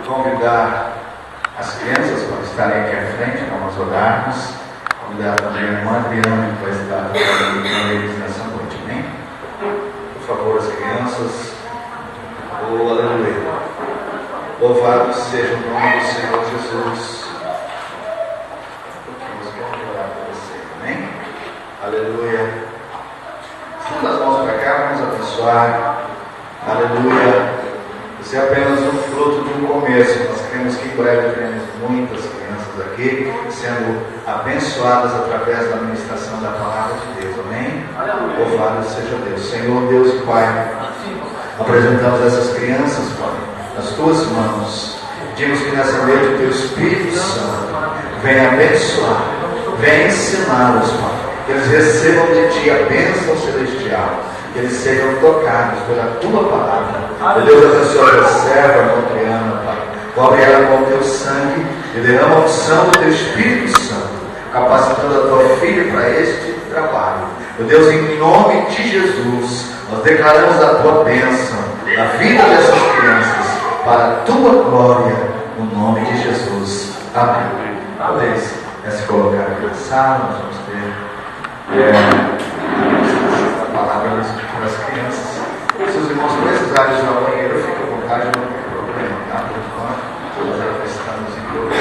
convidar as crianças para estarem aqui à frente, para nós orarmos. Convidar também a irmã Adriana, que vai estar com eles nessa noite, amém? Por favor, as crianças. Oh, aleluia. Louvado seja o nome do Senhor Jesus. Nós queremos orar por você, amém? Aleluia. Estenda as mãos para cá, vamos abençoar. Aleluia. Isso é apenas um fruto de um começo. Nós queremos que em breve teremos muitas crianças aqui sendo abençoadas através da ministração da palavra de Deus, amém? Louvado seja Deus. Senhor Deus e Pai, apresentamos essas crianças, Pai, nas tuas mãos. Pedimos que nessa noite o teu Espírito Santo venha abençoar, venha ensiná-los, Pai, que eles recebam de ti a bênção celestial, que eles sejam tocados pela tua palavra. Meu Deus, abençoa a tua serva, a Adriana, Pai. Cobre ela com o teu sangue e derrama a unção do teu Espírito Santo, capacitando a tua filha para este trabalho. Meu Deus, em nome de Jesus, nós declaramos a tua bênção na vida dessas crianças, para a tua glória, no nome de Jesus. Amém. Talvez se colocar aqui na sala, nós vamos ter a palavra para as crianças. Se os irmãos precisarem de uma banheira, fique à vontade, não tem problema, tá? Por enquanto, nós já estamos em toda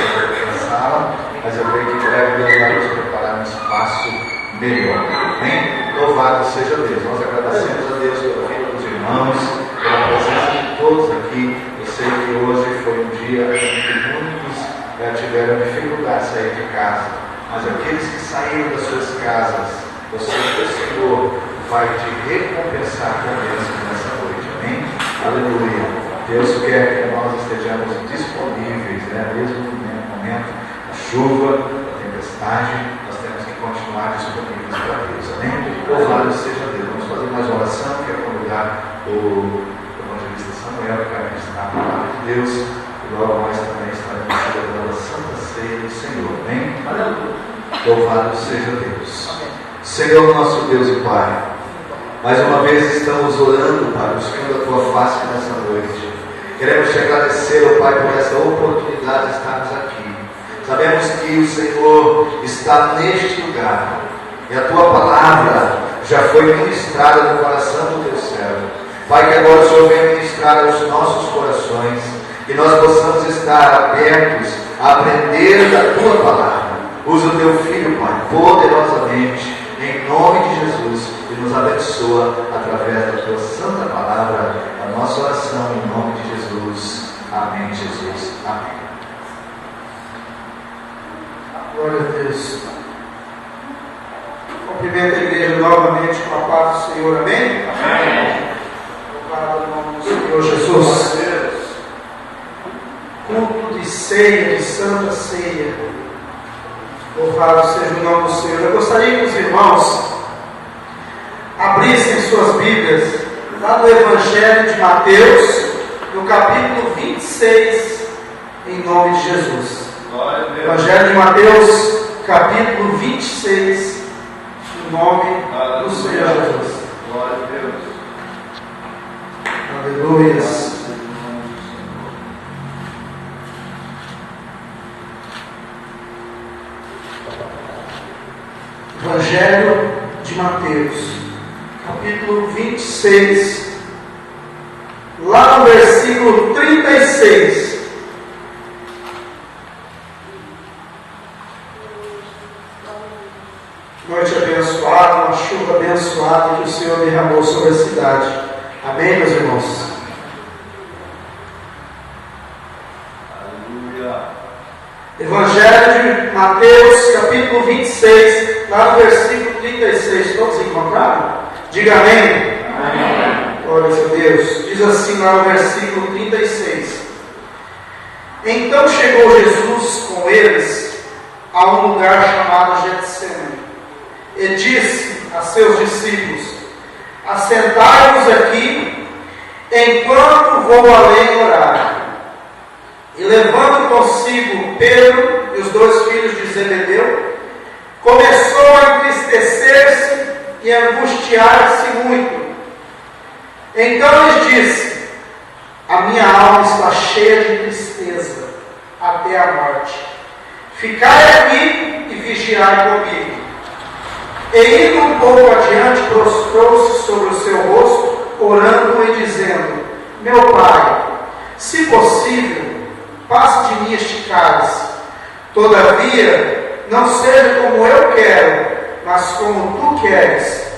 a sala, mas eu creio que em breve Deus vai nos preparar um espaço melhor. Amém? Louvado seja Deus. Nós agradecemos a Deus pela vida dos irmãos, pela presença de todos aqui. Eu sei que hoje foi um dia em que muitos tiveram dificuldade de sair de casa, mas aqueles que saíram das suas casas, eu sei que o Senhor vai te recompensar com a bênção nessa noite, amém? Aleluia. Deus quer que nós estejamos disponíveis, mesmo no momento da chuva, da tempestade, nós temos que continuar disponíveis para Deus, amém? Louvado seja Deus. Vamos fazer mais uma oração. Quero convidar o evangelista Samuel para ministrar a palavra de Deus, e logo nós também estaremos celebrando a Santa Ceia do Senhor, amém? Louvado seja Deus. Senhor nosso Deus e Pai, mais uma vez estamos orando, Pai, buscando a tua face nessa noite. Queremos te agradecer, ó Pai, por essa oportunidade de estarmos aqui. Sabemos que o Senhor está neste lugar e a tua palavra já foi ministrada no coração do teu servo. Pai, que agora o Senhor venha ministrar aos nossos corações, que nós possamos estar abertos a aprender da tua palavra. Usa o teu filho, Pai, poderosamente, em nome de Jesus, e nos abençoa através da tua santa palavra, a nossa oração em nome de Jesus. Amém, Jesus. Amém. Glória a Deus. Cumprimento a igreja novamente com a paz do Senhor. Amém? Amém. Louvado o nome do Senhor Jesus. Culto de ceia, de santa ceia. Louvado seja o nome do Senhor. Eu gostaria que os irmãos abrissem suas Bíblias lá no Evangelho de Mateus, no capítulo 26, em nome de Jesus. Evangelho de Mateus, capítulo 26, em nome do Senhor Jesus. Glória a Deus. Aleluia. Evangelho de Mateus, capítulo 26, lá no versículo 36. Noite abençoada, uma chuva abençoada que o Senhor derramou sobre a cidade. Amém, meus irmãos? Aleluia. Evangelho de Mateus, capítulo 26, lá no versículo 36. Todos encontraram? Diga amém. Amém. Glória a Deus. Diz assim lá no versículo 36. Então chegou Jesus com eles a um lugar chamado Getsemane e disse a seus discípulos: assentai-vos aqui, enquanto vou além orar. E levando consigo Pedro e os dois filhos de Zebedeu, começou a entristecer-se e a angustiar-se muito. Então lhes disse: a minha alma está cheia de tristeza até a morte. Ficai aqui e vigiai comigo. E indo um pouco adiante, prostrou-se sobre o seu rosto, orando e dizendo: Meu Pai, se possível, passe de mim este cálice. Todavia, não seja como eu quero, mas como tu queres.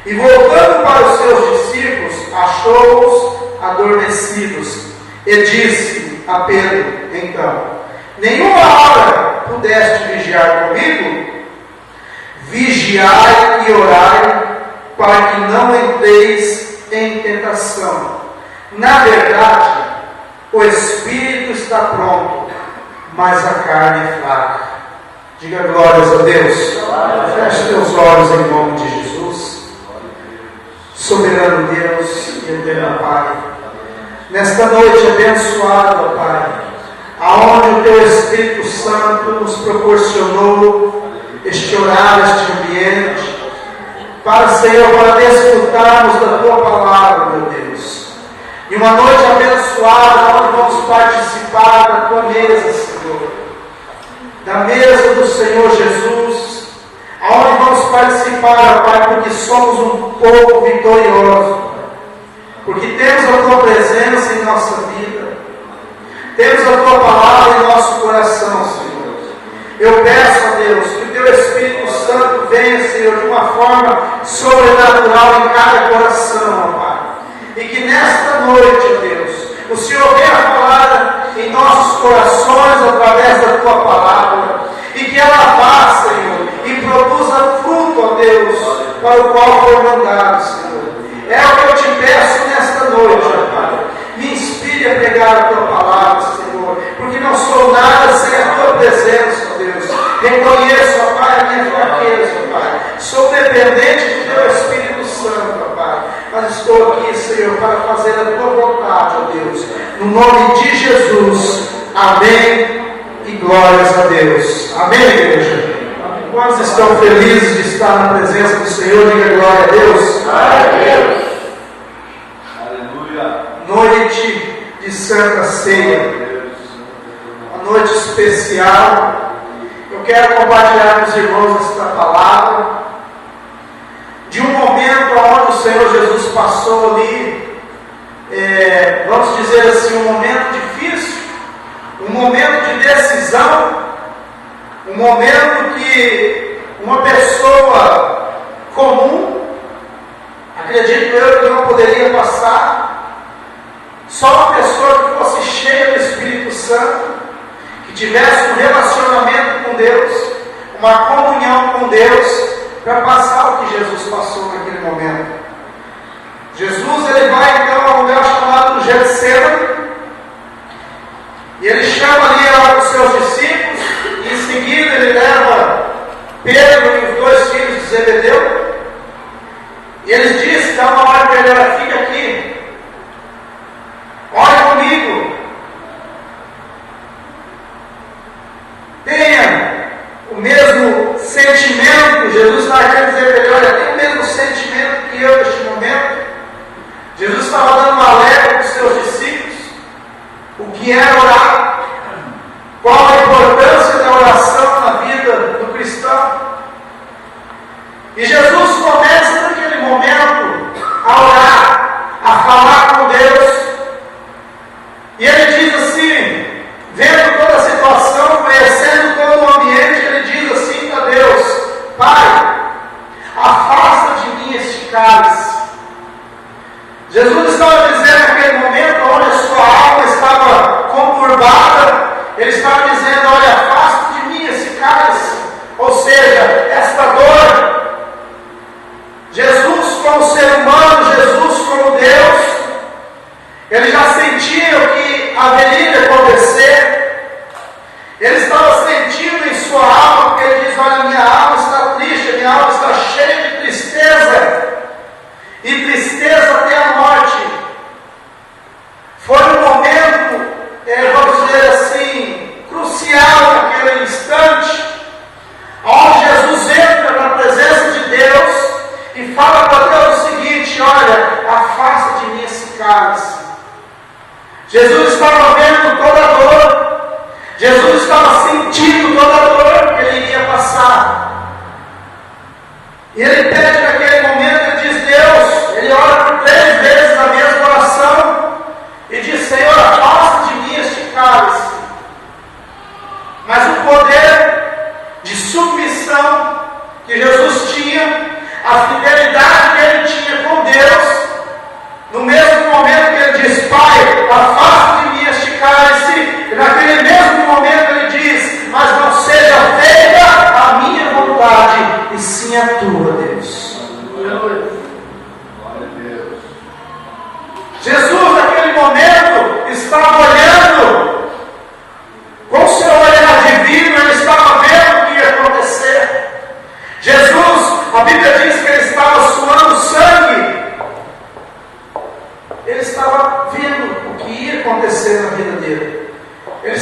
E voltando para os seus discípulos, achou-os adormecidos, e disse a Pedro, então: Nenhuma hora pudeste vigiar comigo? Vigiai e orai, para que não entreis em tentação. Na verdade, o espírito está pronto, mas a carne é fraca. Diga glórias a Deus. Feche teus olhos em nome de Jesus. Soberano Deus e eterno Pai, nesta noite abençoada, Pai, aonde o Teu Espírito Santo nos proporcionou este horário, este ambiente, para, Senhor, para desfrutarmos da Tua palavra, meu Deus. E uma noite abençoada, onde vamos participar da Tua mesa, Senhor, da mesa do Senhor Jesus, aonde vamos participar, Pai, porque somos um povo vitorioso, porque temos a Tua presença em nossa vida, temos a Tua palavra em nosso coração, Senhor. Eu peço a Deus que o Teu Espírito Santo venha, Senhor, de uma forma sobrenatural em cada coração, Pai. E que nesta noite, ó Deus, o Senhor venha falar em nossos corações através da Tua palavra. E que ela vá, Senhor, e produza fruto, ó Deus, para o qual foi mandado, Senhor. É o que eu te peço nesta noite, ó Pai. Me inspire a pregar a Tua palavra, Senhor, porque não sou nada sem a Tua presença, ó Deus. Reconheço, ó Pai, a minha fraqueza, ó Pai. Sou dependente do Teu Espírito Santo, ó Pai. Mas estou aqui, Senhor, para fazer a Tua vontade, ó Deus. No nome de Jesus. Amém. E glórias a Deus. Amém, igreja? Quantos estão felizes de estar na presença do Senhor? Diga glória a Deus. Glória a Deus. Aleluia. Noite de Santa Ceia. Uma noite especial. Eu quero compartilhar com os irmãos esta palavra. De um momento onde o Senhor Jesus passou ali, vamos dizer assim, um momento difícil. Um momento de decisão, um momento que uma pessoa comum, acredito eu que não poderia passar, só uma pessoa que fosse cheia do Espírito Santo, que tivesse um relacionamento com Deus, uma comunhão com Deus, para passar o que Jesus passou naquele momento. Jesus, ele vai então a um lugar chamado Getsêmani, e ele chama ali os seus discípulos, e em seguida ele leva Pedro e os dois filhos de Zebedeu, e ele diz, dá uma hora para ele: fica aqui, olha comigo, tenha o mesmo sentimento. Jesus está querendo dizer para ele: olha, tem o mesmo sentimento que eu neste momento. Jesus estava dando uma alerta para os seus discípulos, o que é orar, qual a importância da oração na vida do cristão. E Jesus começa naquele momento a orar, a falar com Deus, e ele diz assim, vendo toda a situação, conhecendo todo o ambiente, ele diz assim para Deus: Pai, afasta de mim este cálice. Jesus estava dizendo naquele momento, onde a sua alma estava conturbada, ele estava dizendo: olha, afasta de mim esse cálice, ou seja, esta dor,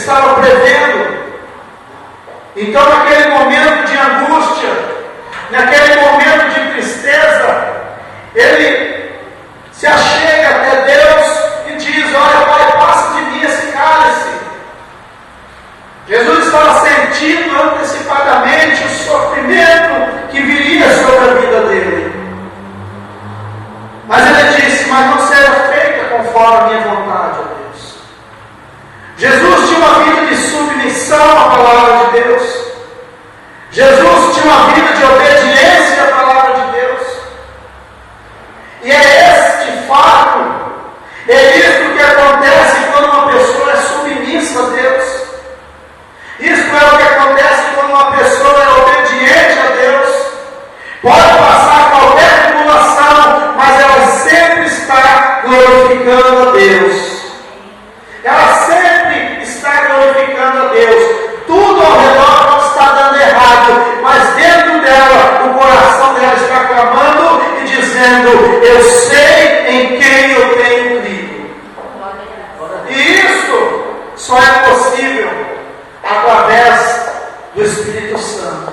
estava prevendo. Então, naquele momento de angústia, naquele momento de tristeza, ele se achega até Deus e diz: olha, Pai, passa de mim esse cálice. Jesus estava sentindo antecipadamente o sofrimento que viria sobre a vida dele. Mas ele disse: mas não seja feita conforme a minha vontade, ó Deus. Jesus tinha uma vida de submissão à palavra de Deus. Jesus tinha uma vida de obediência à palavra de Deus. E é este fato, é isso que acontece quando uma pessoa é submissa a Deus. Isso é o que acontece quando uma pessoa é obediente a Deus. Pode passar qualquer tribulação, mas ela sempre está glorificando a Deus. Ela sempre está glorificando a Deus. Tudo ao redor não está dando errado, mas dentro dela, o coração dela está clamando e dizendo: eu sei em quem eu tenho crido. E isso só é possível através do Espírito Santo.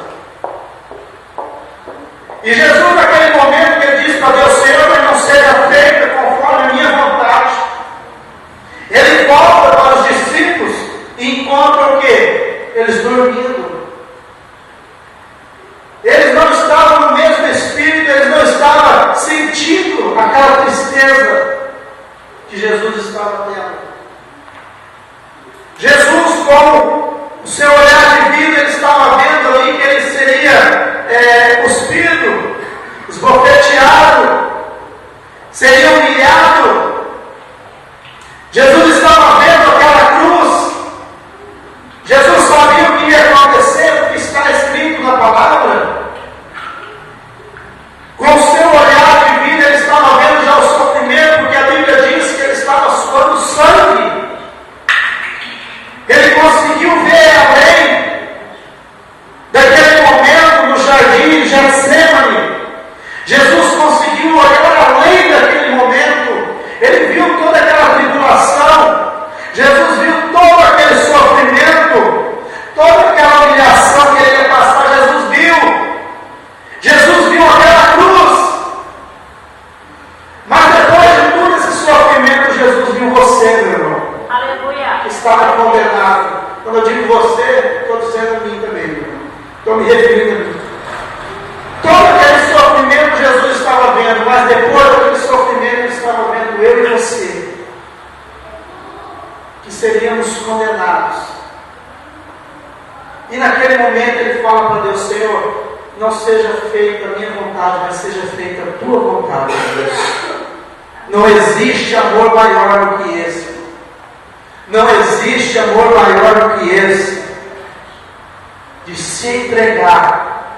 E Jesus, naquele momento que ele disse para Deus: Senhor, que não seja feita conforme a minha vontade, ele volta para os discípulos e encontra o quê? Eles dormindo. Eles não estavam no mesmo espírito, eles não estavam sentindo aquela tristeza que Jesus estava tendo. Jesus, com o seu olhar de vida, ele estava vendo ali que ele seria cuspido, esbofeteado, seria humilhado. Jesus estava vendo aquela cruz. Jesus sabia o que ia acontecer, o que está escrito na palavra. Com o seu olhar de vida, ele estava vendo já o sofrimento, porque a Bíblia diz que ele estava suando sangue. Ele conseguiu ver além daquele momento no jardim de Getsemane. Jesus conseguiu olhar além daquele momento. Ele viu toda aquela tribulação. Jesus viu todo aquele sofrimento, toda aquela humilhação que ele ia passar. Jesus viu aquela cruz. Mas depois de todo esse sofrimento, Jesus viu você, meu irmão. Aleluia. Que estava condenado. Quando eu digo você, estou dizendo a mim também, meu irmão. Estou me referindo a mim. Todo aquele sofrimento Jesus estava vendo, mas depois daquele sofrimento ele estava vendo eu e você, que seríamos condenados. E naquele momento ele fala para Deus: Senhor, não seja feita a minha vontade, mas seja feita a tua vontade, Deus. Não existe amor maior do que esse. Não existe amor maior do que esse, de se entregar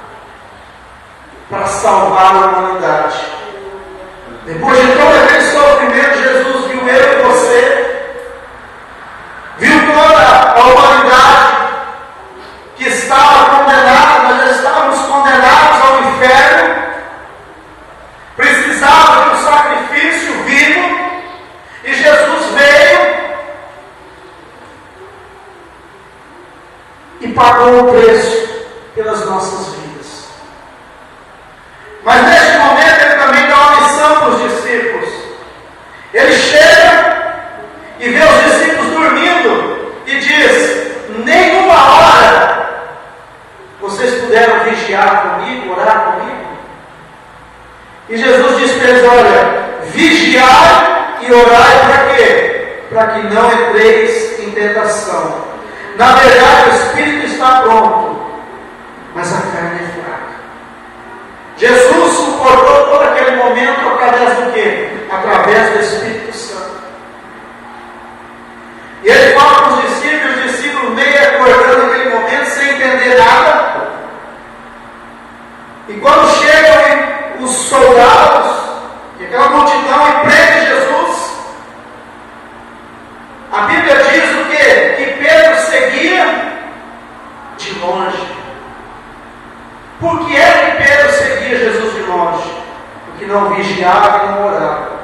para salvar a humanidade. Depois de todo aquele sofrimento, Jesus viu eu e você, viu toda a humanidade que estava condenada. Nós já estávamos condenados ao inferno, precisava de um sacrifício vivo, e Jesus veio e pagou o preço pelas nossas vidas. Mas neste momento ele também dá uma missão para os discípulos. Ele chega e vê os discípulos dormindo e diz: nenhuma hora vocês puderam vigiar comigo, orar comigo? E Jesus diz para eles: olha, vigiai e orai para quê? Para que não entreis em tentação. Na verdade, o espírito está pronto, mas a carne é fraca. Jesus suportou todo aquele momento através do quê? Através do Espírito Santo. E ele fala para os discípulos meio acordando naquele momento, sem entender nada. E quando chegam os soldados, e aquela multidão, e prende Jesus, a Bíblia diz o quê? Que Pedro seguia de longe. Por que é que Pedro seguia Jesus de longe? Porque não vigiava e não orava.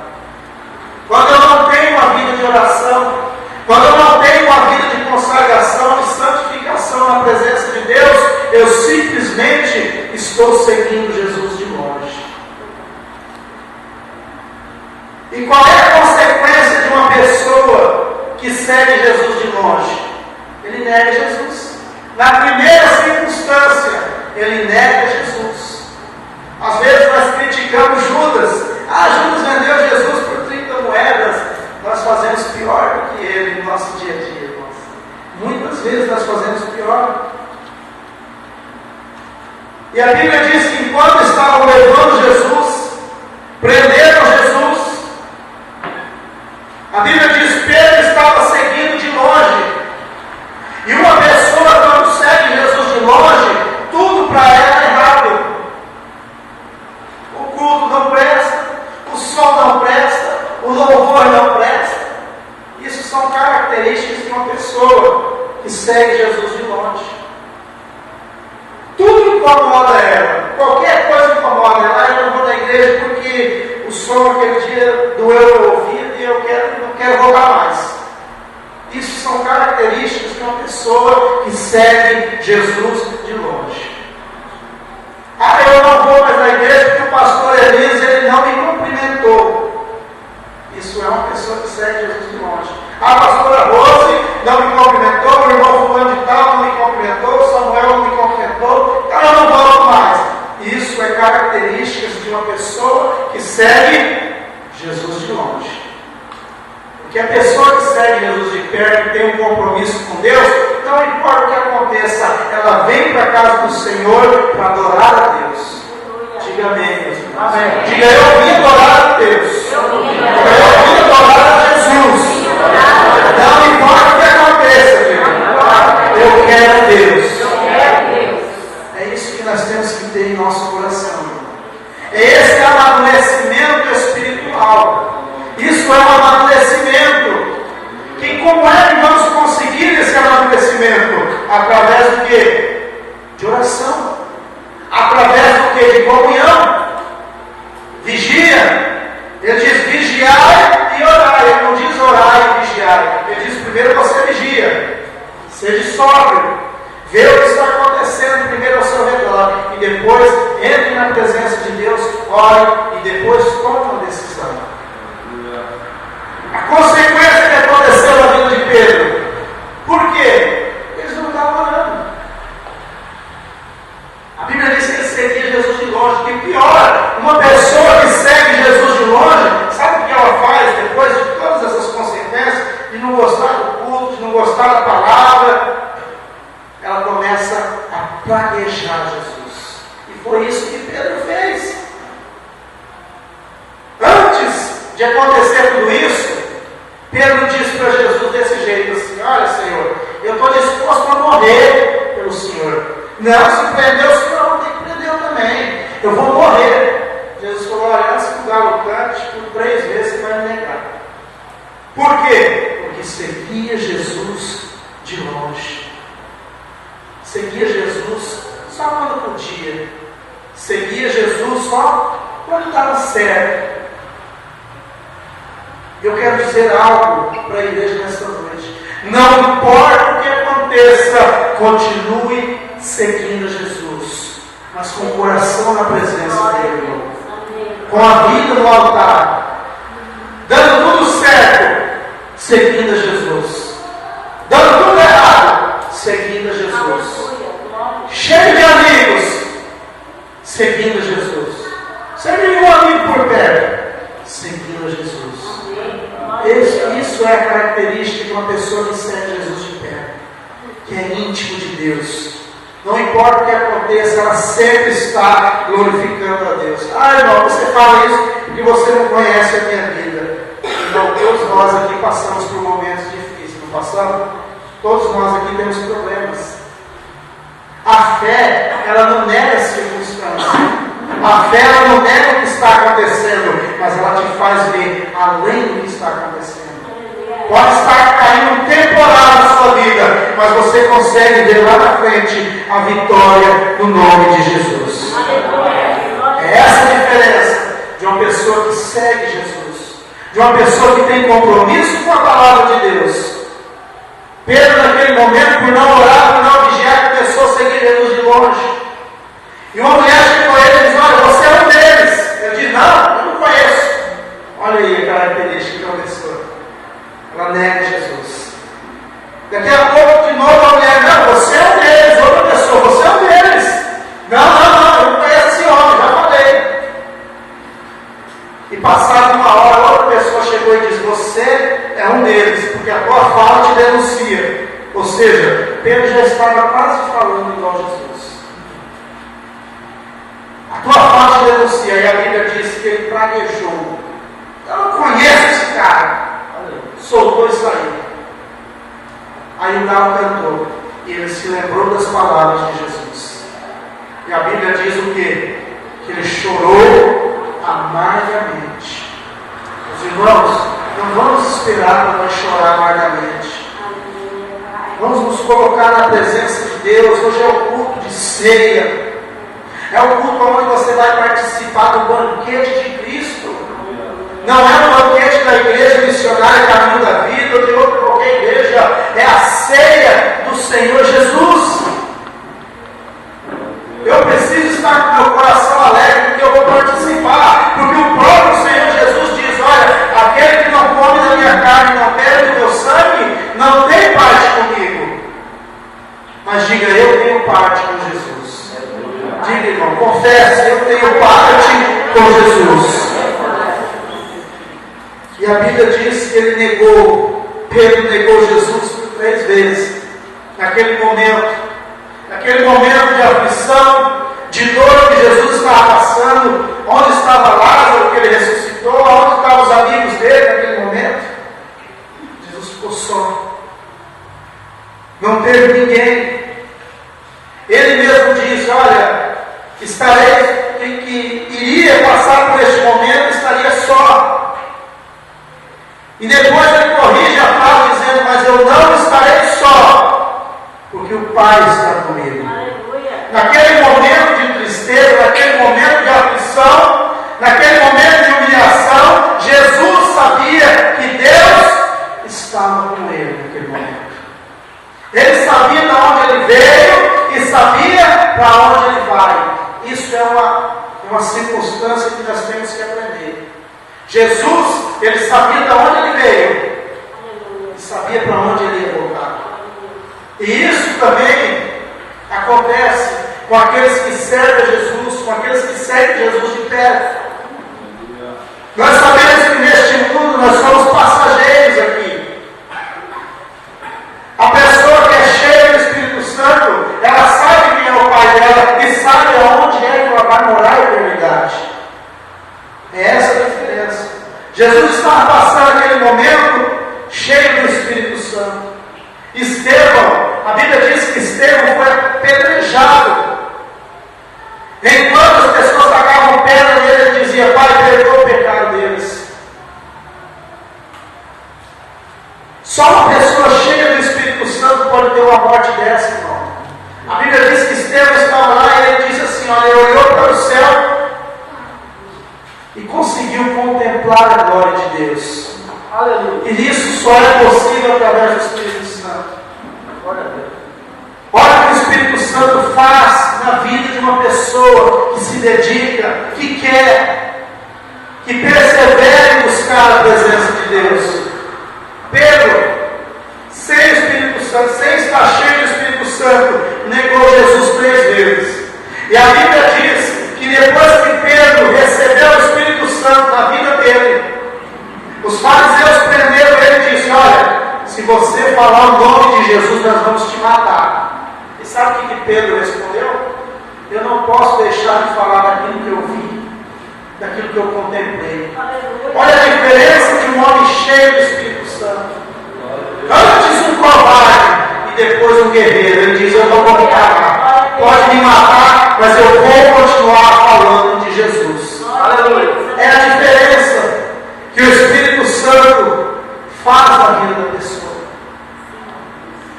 Quando eu não tenho uma vida de oração, quando eu não tenho uma vida de consagração, Na primeira circunstância, ele nega Jesus. Às vezes nós criticamos Judas. Judas vendeu Jesus por 30 moedas. Nós fazemos pior do que ele no nosso dia a dia, irmãos. Muitas vezes nós fazemos pior. E a Bíblia diz que enquanto estavam levando Jesus, prenderam Jesus, a Bíblia diz que Pedro estava seguindo de longe. E uma pessoa, quando segue Jesus de longe, tudo para ela é errado. O culto não presta, o som não presta, o louvor não presta. Isso são características de uma pessoa que segue Jesus de longe. Tudo incomoda ela, qualquer coisa incomoda ela. Eu não vou na igreja porque o som aquele dia doeu meu ouvido e eu não quero voltar mais. Isso são características de uma pessoa que segue Jesus de longe. Eu não vou mais na igreja porque o pastor Elias ele não me cumprimentou. Isso é uma pessoa que segue Jesus de longe. A pastora Rose não me cumprimentou, o irmão fulano de tal não me cumprimentou, o Samuel não me cumprimentou, então eu não volto mais. Isso é características de uma pessoa que segue Jesus de longe. Porque a pessoa que segue Jesus de perto e tem um compromisso com Deus, não importa o que aconteça, ela vem para a casa do Senhor para adorar a Deus. Diga amém, meus irmãos. Amém. Diga, eu vim adorar a Deus. Diga, eu vim adorar a Jesus. Não importa o que aconteça, filho. Eu quero Deus. É isso que nós temos que ter em nosso coração. É esse amadurecimento espiritual. Isso é um amadurecimento. Que como é que vamos conseguir esse amadurecimento? Através do quê? De oração. Através do quê? De comunhão. Vigia. Ele diz vigiai e orai. Ele não diz orai e vigiai. Ele diz primeiro você vigia. Seja sóbrio. Vê o que está acontecendo primeiro ao seu redor. E depois entre na presença de Deus, ore e depois tome uma decisão. A consequência que aconteceu na vida de Pedro. Por quê? Eles não estavam orando. A Bíblia diz que ele seguia Jesus de longe. E pior, uma pessoa que segue Jesus de longe, sabe o que ela faz depois de todas essas consequências? De não gostar do culto, de não gostar da palavra. Ela começa a praguejar Jesus. E foi isso que Pedro fez. Antes de acontecer tudo isso, Pedro disse para Jesus desse jeito assim: olha, Senhor, eu estou disposto a morrer pelo Senhor. Não, se prender o Senhor, não tem que prender eu também. Eu vou morrer. Jesus falou: olha, antes que o galo cante, por 3 vezes você vai me negar. Por quê? Porque seguia Jesus de longe. Seguia Jesus só quando podia. Seguia Jesus só quando estava certo. Eu quero dizer algo para a igreja nesta noite. Não importa o que aconteça, continue seguindo Jesus, mas com o coração na presença dele, com a vida no altar, dando tudo certo, seguindo a Jesus, dando tudo errado, seguindo a Jesus, cheio de amigos, seguindo a Jesus, sem nenhum amigo por perto, seguindo a Jesus. Isso é a característica de uma pessoa que segue Jesus de perto, que é íntimo de Deus. Não importa o que aconteça, ela sempre está glorificando a Deus. Irmão, você fala isso porque você não conhece a minha vida. Não, todos nós aqui passamos por momentos difíceis, não passamos? Todos nós aqui temos problemas. A fé, ela não nega as circunstâncias. A fé, ela não nega o que está acontecendo, mas ela te faz ver além do que está acontecendo. Pode estar caindo um temporal na sua vida, mas você consegue ver lá na frente a vitória no nome de Jesus. É essa a diferença de uma pessoa que segue Jesus, de uma pessoa que tem compromisso com a palavra de Deus. Pedro, naquele momento, por não orar, por não vigiar, começou a seguir Jesus de longe. E uma mulher chegou a ele e disse: olha, você é um deles. Ele disse: não, eu não conheço. Olha aí a característica de uma pessoa. Ela nega Jesus. Daqui a pouco, de novo, a mulher: não, você é um deles. tua fala te denuncia. Ou seja, Pedro já estava quase falando igual Jesus. A tua fala te denuncia. E a Bíblia diz que ele praguejou. Eu não conheço esse cara. Soltou isso aí. Aí o galo cantou. E ele se lembrou das palavras de Jesus. E a Bíblia diz o quê? Que ele chorou amargamente. Os irmãos, não vamos esperar para nós chorar amargamente. Vamos nos colocar na presença de Deus. Hoje é o culto de ceia. É o culto onde você vai participar do banquete de Cristo. Não é o banquete da igreja missionária Caminho da Vida ou de outra qualquer igreja. É a ceia do Senhor Jesus. Eu preciso estar com meu coração alegre porque eu vou participar. Porque o próprio Senhor Jesus diz: olha, aquele que não come da minha carne e não bebe do meu sangue, não tem parte comigo. Mas diga: eu tenho parte com Jesus. Diga, irmão, confesse: eu tenho parte com Jesus. E a Bíblia diz que ele negou, Pedro negou Jesus por 3 vezes. Naquele momento de aflição, de dor que Jesus estava passando, onde estava Lázaro, que ele ressuscitou, onde estavam os amigos dele naquele momento, Jesus ficou só. Não teve ninguém. Ele mesmo diz: olha, que iria passar por este momento, estaria só. E depois ele corrige a fala dizendo: mas eu não estarei só, porque o Pai está comigo. Aleluia. Naquele momento de tristeza, naquele momento de aflição, naquele momento de humilhação, Jesus sabia que Deus estava com ele naquele momento. Ele sabia de onde ele veio e sabia para onde ele vai. Isso é uma circunstância que nós temos que aprender. Jesus, ele sabia de onde ele veio e sabia para onde ele ia voltar. E isso também acontece com aqueles que servem a Jesus, com aqueles que seguem Jesus de perto. Nós sabemos que neste mundo nós somos passageiros aqui. A pessoa que é cheia do Espírito Santo, ela sabe quem é o Pai dela e sabe aonde é que ela vai morar a eternidade. É essa a diferença. Jesus estava passando aquele momento cheio do Espírito Santo. Estevão, a Bíblia diz que Estevão foi apedrejado. Enquanto as pessoas tacavam pedra nele, ele dizia: Pai, perdoa o pecado deles. Só uma pessoa cheia do Espírito Santo pode ter uma morte dessa, irmão. A Bíblia diz que Estevão estava lá e ele disse assim: olha, ele olhou para o céu e conseguiu contemplar a glória de Deus. Aleluia. E isso só é possível através do Espírito Santo. Glória a Deus. Olha o que o Espírito Santo faz na vida de uma pessoa que se dedica, que quer, que persevera em buscar a presença de Deus. Pedro, sem o Espírito Santo, sem estar cheio do Espírito Santo, negou Jesus 3 vezes. E a Bíblia diz que depois que Pedro recebeu o Espírito Santo na vida dele, os fariseus prenderam ele e disseram: olha, se você falar o nome de Jesus, nós vamos te matar. E sabe o que Pedro respondeu? Eu não posso deixar de falar daquilo que eu vi, daquilo que eu contemplei. Olha a diferença de um homem cheio do Espírito Santo. Antes um covarde e depois um guerreiro. Ele diz: eu não vou me parar. Pode me matar, mas eu vou continuar falando de Jesus. Aleluia. É a diferença que o Espírito Santo faz na vida da pessoa.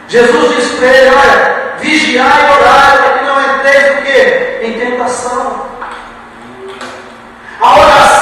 Jesus diz para ele: olha, vigiai e orai para que não entreis no quê? Em tentação. A oração